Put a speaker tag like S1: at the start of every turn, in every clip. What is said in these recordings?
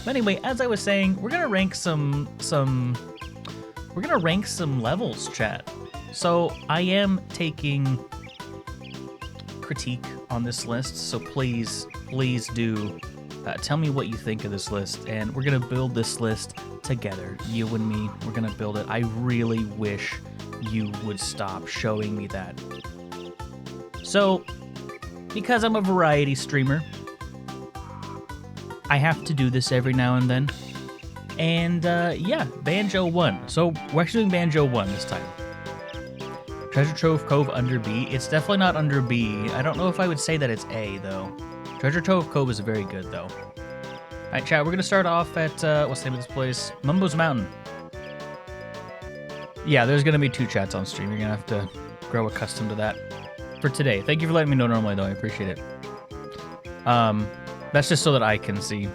S1: Anyway, as I was saying, we're gonna rank some levels, chat. So I am taking critique on this list, so please do tell me what you think of this list, and we're gonna build this list together, you and me. We're gonna build it. I really wish you would stop showing me that. So, because I'm a variety streamer, I have to do this every now and then. And yeah, Banjo 1. So we're actually doing Banjo 1 this time. Treasure Trove Cove under B. It's definitely not under B. I don't know if I would say that it's A, though. Treasure Trove Cove is very good, though. Alright, chat, we're going to start off at, what's the name of this place? Mumbo's Mountain. Yeah, there's going to be 2 chats on stream. You're going to have to grow accustomed to that for today. Thank you for letting me know normally, though. I appreciate it. That's just so that I can see.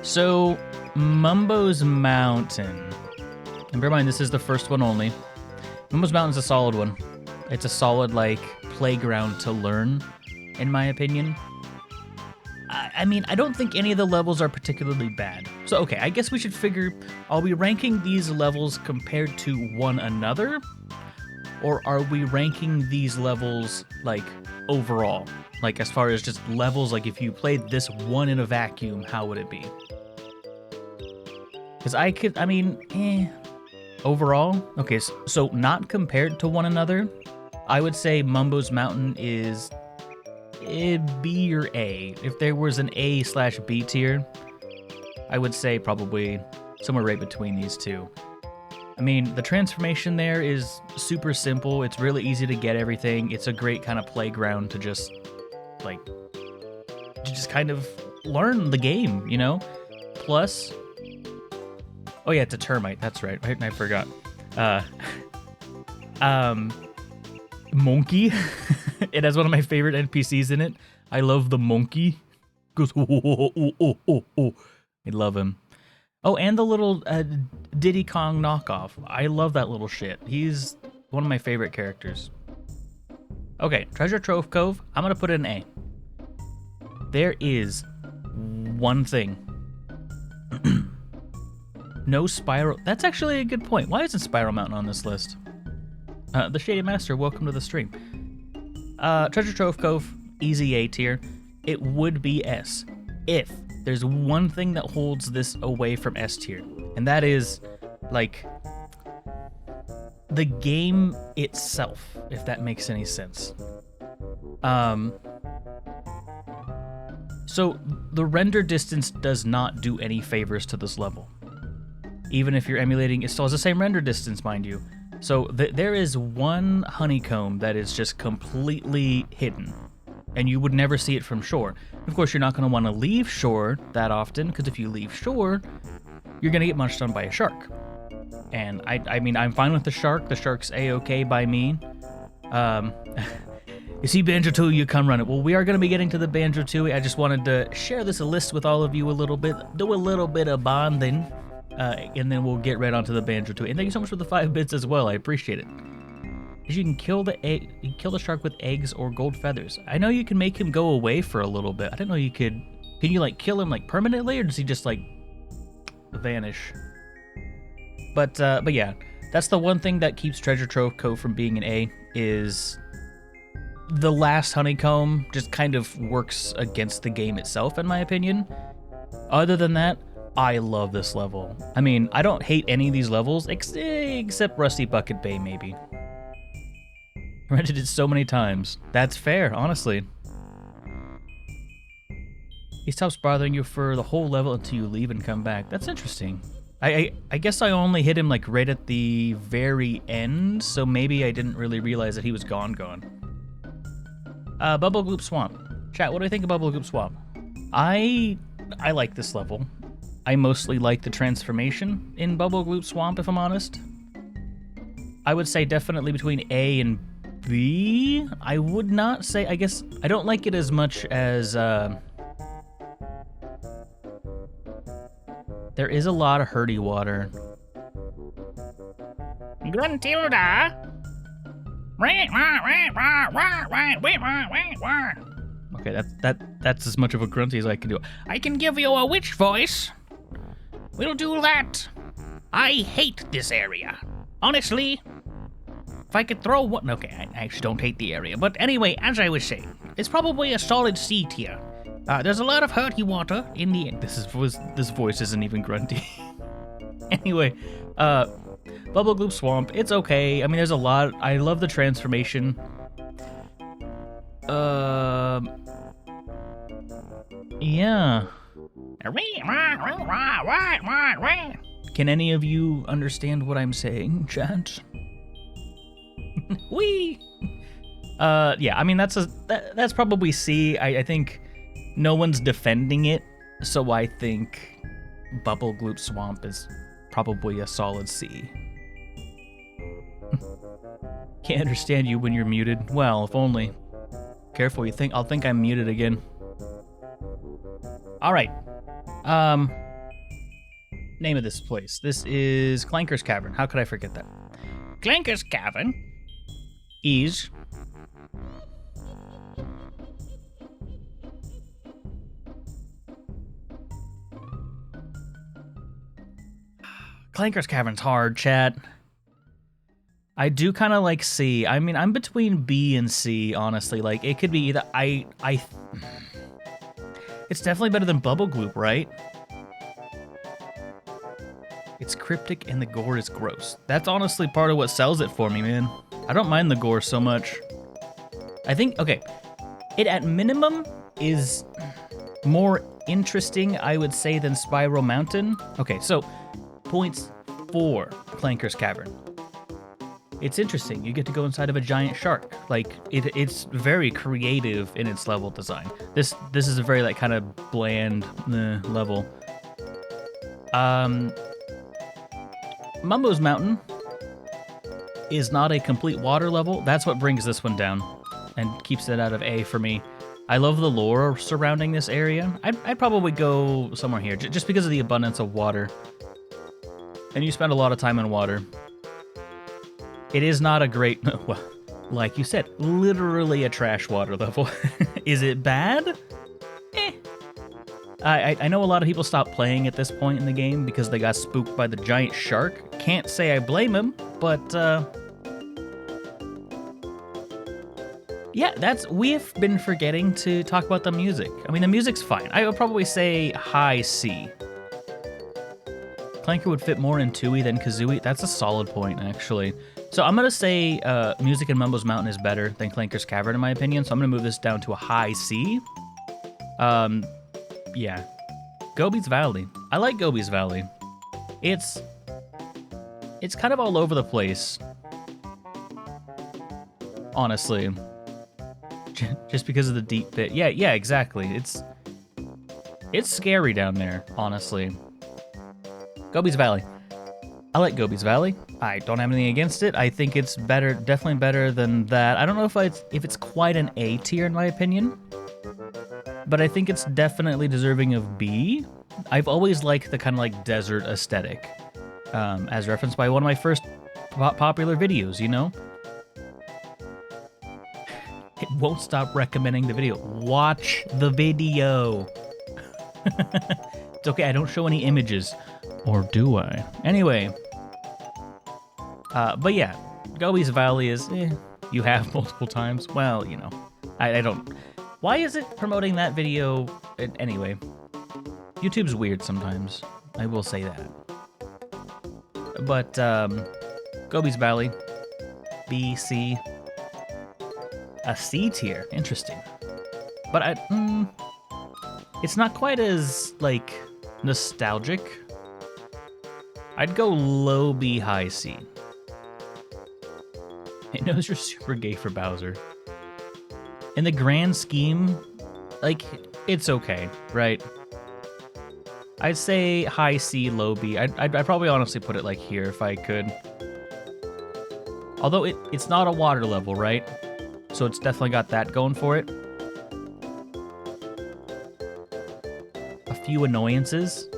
S1: So, Mumbo's Mountain. And bear in mind, this is the first one only. Mumbo's Mountain's a solid one. It's a solid, like, playground to learn, in my opinion. I mean, I don't think any of the levels are particularly bad. So, okay, I guess we should figure, are we ranking these levels compared to one another? Or are we ranking these levels, like, overall? Like, as far as just levels, like, if you played this one in a vacuum, how would it be? Because overall? Okay, so not compared to one another, I would say Mumbo's Mountain is B or A. If there was an A/B tier, I would say probably somewhere right between these two. I mean, the transformation there is super simple. It's really easy to get everything. It's a great kind of playground to just, like, kind of learn the game, you know? Plus, oh yeah, it's a termite. That's right. I forgot. Monkey. It has one of my favorite NPCs in it. I love the monkey. Goes, oh. I love him. Oh, and the little Diddy Kong knockoff. I love that little shit. He's one of my favorite characters. Okay, Treasure Trove Cove. I'm going to put it in A. There is one thing. No Spiral. That's actually a good point. Why isn't Spiral Mountain on this list? The Shady Master, welcome to the stream. Treasure Trove Cove, easy A tier. It would be S if there's one thing that holds this away from S tier, and that is, like, the game itself, if that makes any sense. So the render distance does not do any favors to this level. Even if you're emulating, it still has the same render distance, mind you. So there is one honeycomb that is just completely hidden, and you would never see it from shore. Of course, you're not going to want to leave shore that often, because if you leave shore, you're going to get munched on by a shark. And I mean, I'm fine with the shark. The shark's A-okay by me. You see Banjo-Tooie, you come run it. Well, we are going to be getting to the Banjo-Tooie. I just wanted to share this list with all of you a little bit, do a little bit of bonding. And then we'll get right onto the Banjo-Tooie. And thank you so much for the 5 bits as well. I appreciate it. You can kill the egg, you can kill the shark with eggs or gold feathers. I know you can make him go away for a little bit. I didn't know you could. Can you, like, kill him, like, permanently, or does he just, like, vanish? But yeah, that's the one thing that keeps Treasure Trove Cove from being an A, is the last honeycomb just kind of works against the game itself, in my opinion. Other than that, I love this level. I mean, I don't hate any of these levels, except Rusty Bucket Bay, maybe. I rented it so many times. That's fair, honestly. He stops bothering you for the whole level until you leave and come back. That's interesting. I guess I only hit him, like, right at the very end, so maybe I didn't really realize that he was gone. Bubble Goop Swamp. Chat, what do I think of Bubble Goop Swamp? I like this level. I mostly like the transformation in Bubble Goop Swamp, if I'm honest. I would say definitely between A and B. I would not say, I guess, I don't like it as much as, there is a lot of hurdy water. Gruntilda! Okay, that's as much of a grunty as I can do. I can give you a witch voice. We'll do that. I hate this area. Honestly, if I could throw one... Okay, I actually don't hate the area. But anyway, as I was saying, it's probably a solid C tier. There's a lot of hurty water in the end. This voice isn't even grunty. Anyway, Bubble Gloop Swamp, it's okay. I mean, there's a lot. I love the transformation. Yeah. Can any of you understand what I'm saying, chat? Wee. Yeah. I mean, that's probably C. I think no one's defending it, so I think Bubble Gloop Swamp is probably a solid C. Can't understand you when you're muted. Well, if only. Careful, I'll think I'm muted again. All right. Name of this place. This is Clanker's Cavern. How could I forget that? Clanker's Cavern is Clanker's Cavern's hard, chat. I do kind of like C. I mean, I'm between B and C, honestly. Like, it could be either... It's definitely better than Bubble Gloop, right? It's cryptic and the gore is gross. That's honestly part of what sells it for me, man. I don't mind the gore so much. I think, okay, it at minimum is more interesting, I would say, than Spiral Mountain. Okay, so points for Clanker's Cavern. It's interesting. You get to go inside of a giant shark. Like, it's very creative in its level design. This is a very, like, kind of bland level. Mumbo's Mountain is not a complete water level. That's what brings this one down and keeps it out of A for me. I love the lore surrounding this area. I'd probably go somewhere here, just because of the abundance of water. And you spend a lot of time in water. It is not a great, well, like you said, literally a trash water level. Is it bad? Eh. I know a lot of people stopped playing at this point in the game because they got spooked by the giant shark. Can't say I blame him, but yeah, we've been forgetting to talk about the music. I mean, the music's fine. I would probably say high C. Clanker would fit more in Tooie than Kazooie. That's a solid point, actually. So I'm going to say music in Mumbo's Mountain is better than Clanker's Cavern, in my opinion. So I'm going to move this down to a high C. Yeah. Gobi's Valley. I like Gobi's Valley. It's kind of all over the place. Honestly. Just because of the deep pit. Yeah, exactly. It's scary down there, honestly. Gobi's Valley. I like Gobi's Valley. I don't have anything against it. I think it's better, definitely better than that. I don't know if it's quite an A tier in my opinion, but I think it's definitely deserving of B. I've always liked the kind of like desert aesthetic, as referenced by one of my first popular videos, you know? It won't stop recommending the video. Watch the video. It's okay, I don't show any images. Or do I? Anyway. But yeah, Gobi's Valley is, you have multiple times. Well, you know, I don't. Why is it promoting that video? Anyway, YouTube's weird sometimes. I will say that. But, Gobi's Valley, B, C. A C tier, interesting. But it's not quite as, like, nostalgic. I'd go low B, high C. It knows you're super gay for Bowser. In the grand scheme, like, it's okay, right? I'd say high C, low B. I'd probably honestly put it like here if I could. Although it's not a water level, right? So it's definitely got that going for it. A few annoyances.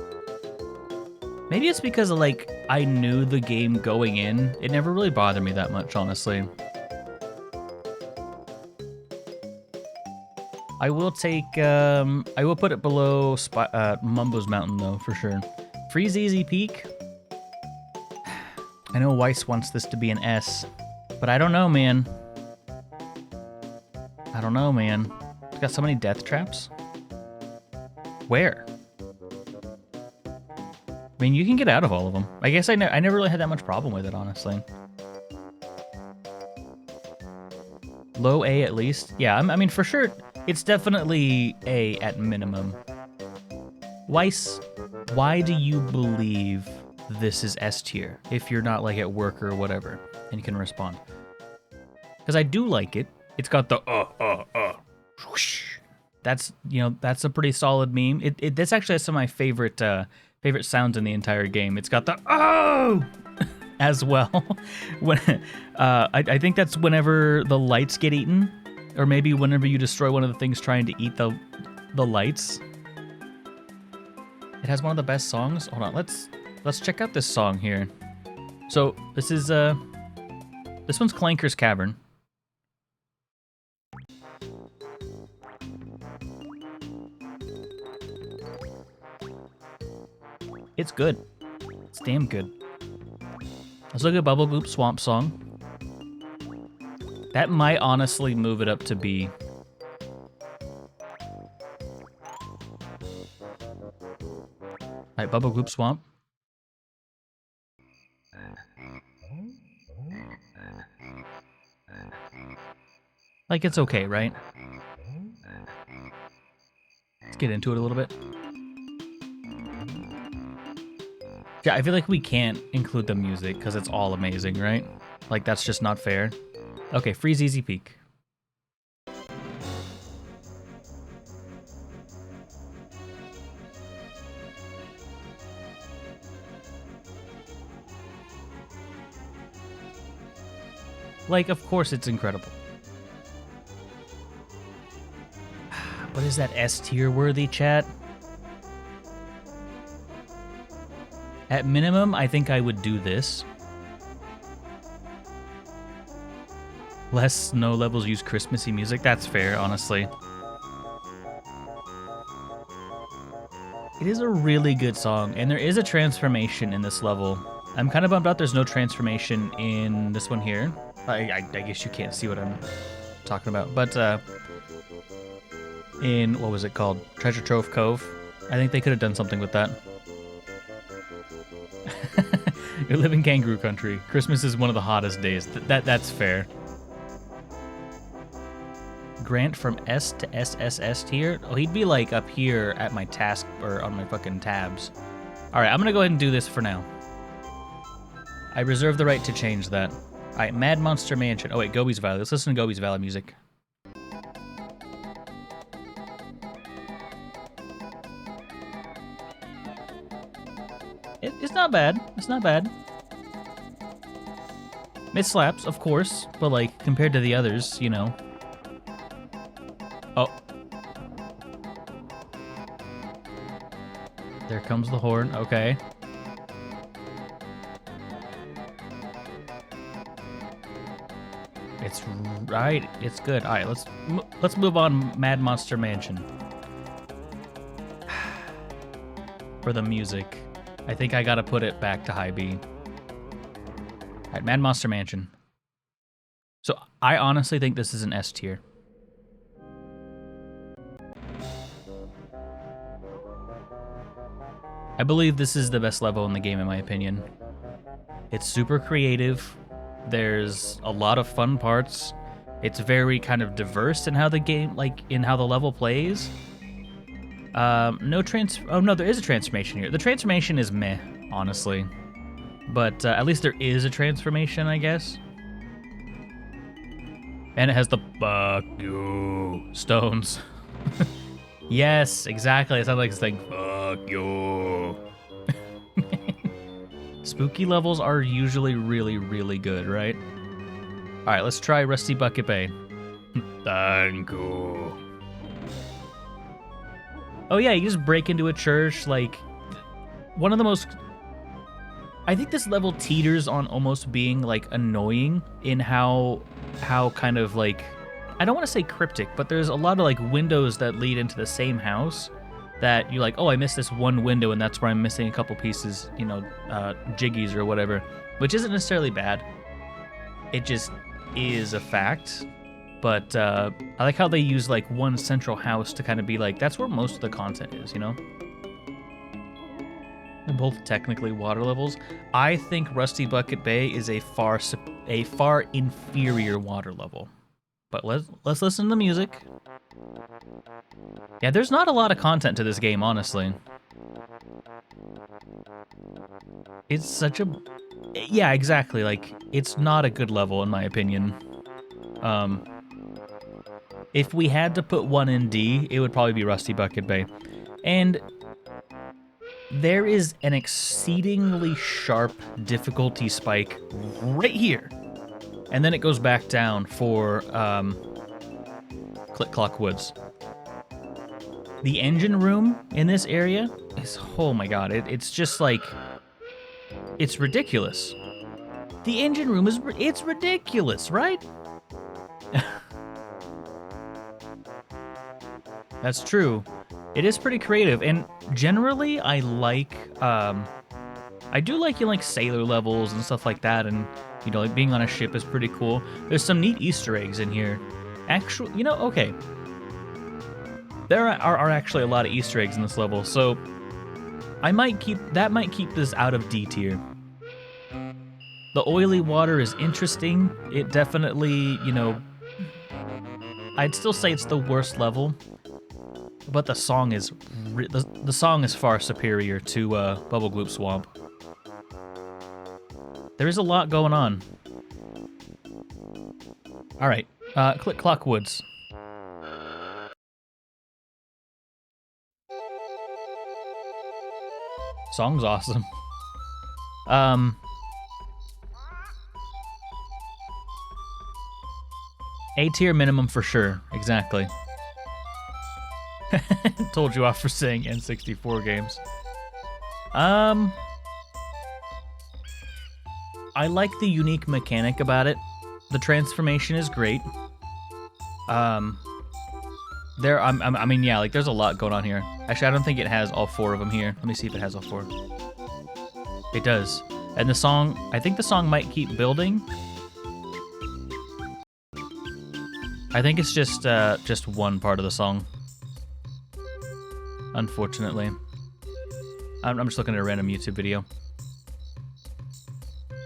S1: Maybe it's because, like, I knew the game going in. It never really bothered me that much, honestly. I will take, I will put it below Mumbo's Mountain, though, for sure. Freeze Easy Peak. I know Weiss wants this to be an S, but I don't know, man. I don't know, man. It's got so many death traps. Where? I mean, you can get out of all of them. I guess I never really had that much problem with it, honestly. Low A at least. Yeah, I mean, for sure, it's definitely A at minimum. Weiss, why do you believe this is S tier if you're not like at work or whatever and you can respond? Because I do like it. It's got the whoosh. That's, you know, that's a pretty solid meme. This actually has some of my favorite sounds in the entire game. It's got the oh as well. When I think that's whenever the lights get eaten, or maybe whenever you destroy one of the things trying to eat the lights. It has one of the best songs. Hold on, let's check out this song here. So this is this one's Clanker's Cavern. It's good. It's damn good. Let's look at Bubble Goop Swamp Song. That might honestly move it up to B. Alright, Bubble Goop Swamp. Like, it's okay, right? Let's get into it a little bit. Yeah, I feel like we can't include the music because it's all amazing, right? Like, that's just not fair. Okay, Freeze Easy Peak. Like, of course it's incredible. But is that S tier worthy, chat? At minimum, I think I would do this. Less snow levels use Christmassy music. That's fair, honestly. It is a really good song, and there is a transformation in this level. I'm kind of bummed out there's no transformation in this one here. I guess you can't see what I'm talking about, but in, what was it called? Treasure Trove Cove. I think they could have done something with that. You live in kangaroo country. Christmas is one of the hottest days. That's fair. Grant from S to SSS tier? Oh, he'd be like up here at my task or on my fucking tabs. All right, I'm gonna go ahead and do this for now. I reserve the right to change that. All right, Mad Monster Mansion. Oh wait, Gobi's Valley. Let's listen to Gobi's Valley music. It's not bad. It's not bad. It slaps, of course, but like compared to the others, you know. Oh. There comes the horn. Okay. It's right. It's good. All right, let's move on. Mad Monster Mansion. For the music, I think I gotta put it back to high B. All right, Mad Monster Mansion. So I honestly think this is an S tier. I believe this is the best level in the game, in my opinion. It's super creative. There's a lot of fun parts. It's very kind of diverse in how the game, like in how the level plays. Oh no, there is a transformation here. The transformation is meh, honestly. But at least there is a transformation, I guess. And it has the fuck you stones. Yes, exactly. It sounds like it's like fuck you. Spooky levels are usually really, really good, right? All right, let's try Rusty Bucket Bay. Thank you. Oh yeah, you just break into a church, like one of the most. I think this level teeters on almost being like annoying in how kind of like I don't want to say cryptic, but there's a lot of like windows that lead into the same house that you're like, oh, I missed this one window and that's where I'm missing a couple pieces, you know, jiggies or whatever, which isn't necessarily bad. It just is a fact. But I like how they use like one central house to kind of be like, that's where most of the content is, you know? They're both technically water levels. I think Rusty Bucket Bay is a far inferior water level. But let's listen to the music. Yeah, there's not a lot of content to this game, honestly. It's such a... Yeah, exactly. Like, it's not a good level, in my opinion. If we had to put one in D, it would probably be Rusty Bucket Bay. And there is an exceedingly sharp difficulty spike right here. And then it goes back down for Click Clock Woods. The engine room in this area is, oh my god, it's just like, it's ridiculous. The engine room it's ridiculous, right? That's true. It is pretty creative, and generally I like, I do like, you know, like sailor levels and stuff like that, and you know, like being on a ship is pretty cool. There's some neat Easter eggs in here. Actually, you know, okay. There are actually a lot of Easter eggs in this level, so that might keep this out of D tier. The oily water is interesting. It definitely, you know, I'd still say it's the worst level, but the song is the song is far superior to Bubble Gloop Swamp. There is a lot going on. All right, Click Clock Woods. Song's awesome. A tier minimum for sure. Exactly. Told you off for saying N64 games. I like the unique mechanic about it. The transformation is great. I mean, yeah, like there's a lot going on here. Actually, I don't think it has all four of them here. Let me see if it has all four. It does. And the song, I think the song might keep building. I think it's just one part of the song. Unfortunately. I'm just looking at a random YouTube video.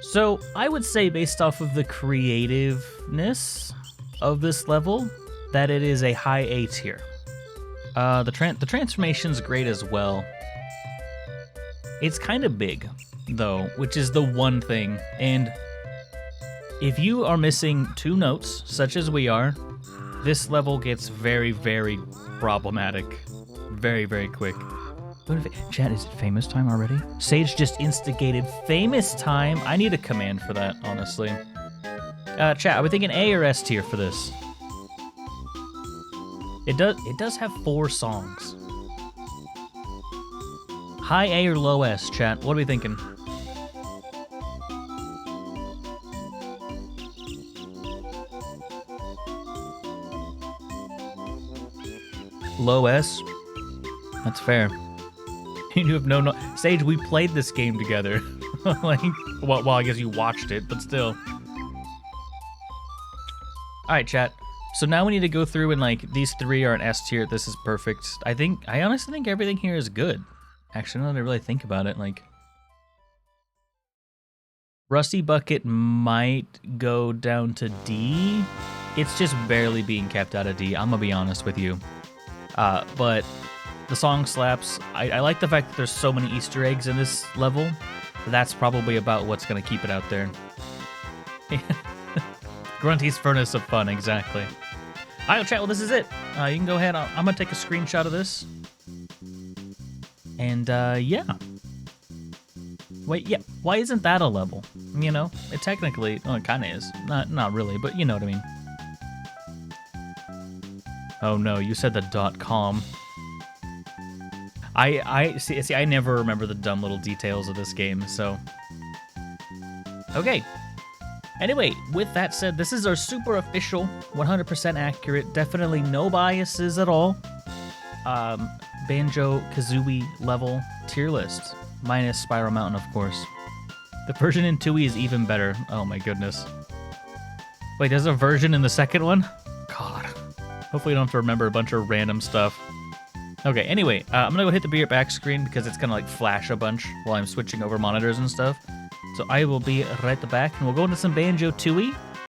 S1: So, I would say based off of the creativeness of this level, that it is a high A tier. The transformation's great as well. It's kind of big, though, which is the one thing. And if you are missing two notes, such as we are, this level gets very, very problematic. Very, very quick. Chat, is it famous time already? Sage just instigated famous time. I need a command for that, honestly. Chat, are we thinking A or S tier for this? It does have 4 songs. High A or low S, chat? What are we thinking? Low S? That's fair. You have no... Sage, we played this game together. Like, well, I guess you watched it, but still. Alright, chat. So now we need to go through and, like, these 3 are an S tier. This is perfect. I honestly think everything here is good. Actually, now that I really think about it, like... Rusty Bucket might go down to D. It's just barely being kept out of D. I'm gonna be honest with you. But the song slaps. I like the fact that there's so many Easter eggs in this level. That's probably about what's going to keep it out there. Grunty's Furnace of Fun, exactly. Alright, chat, well, this is it. You can go ahead. I'm going to take a screenshot of this. And, yeah. Wait, yeah, why isn't that a level? You know, it technically, well, it kind of is. Not really, but you know what I mean. Oh no, you said the .com. I see, I never remember the dumb little details of this game, so. Okay. Anyway, with that said, this is our super official, 100% accurate, definitely no biases at all, Banjo-Kazooie level tier list, minus Spiral Mountain, of course. The version in Tooie is even better. Oh my goodness. Wait, there's a version in the second one? God. Hopefully you don't have to remember a bunch of random stuff. Okay, anyway, I'm gonna go hit the back screen because it's gonna like flash a bunch while I'm switching over monitors and stuff. So I will be right at the back, and we'll go into some Banjo-Tooie.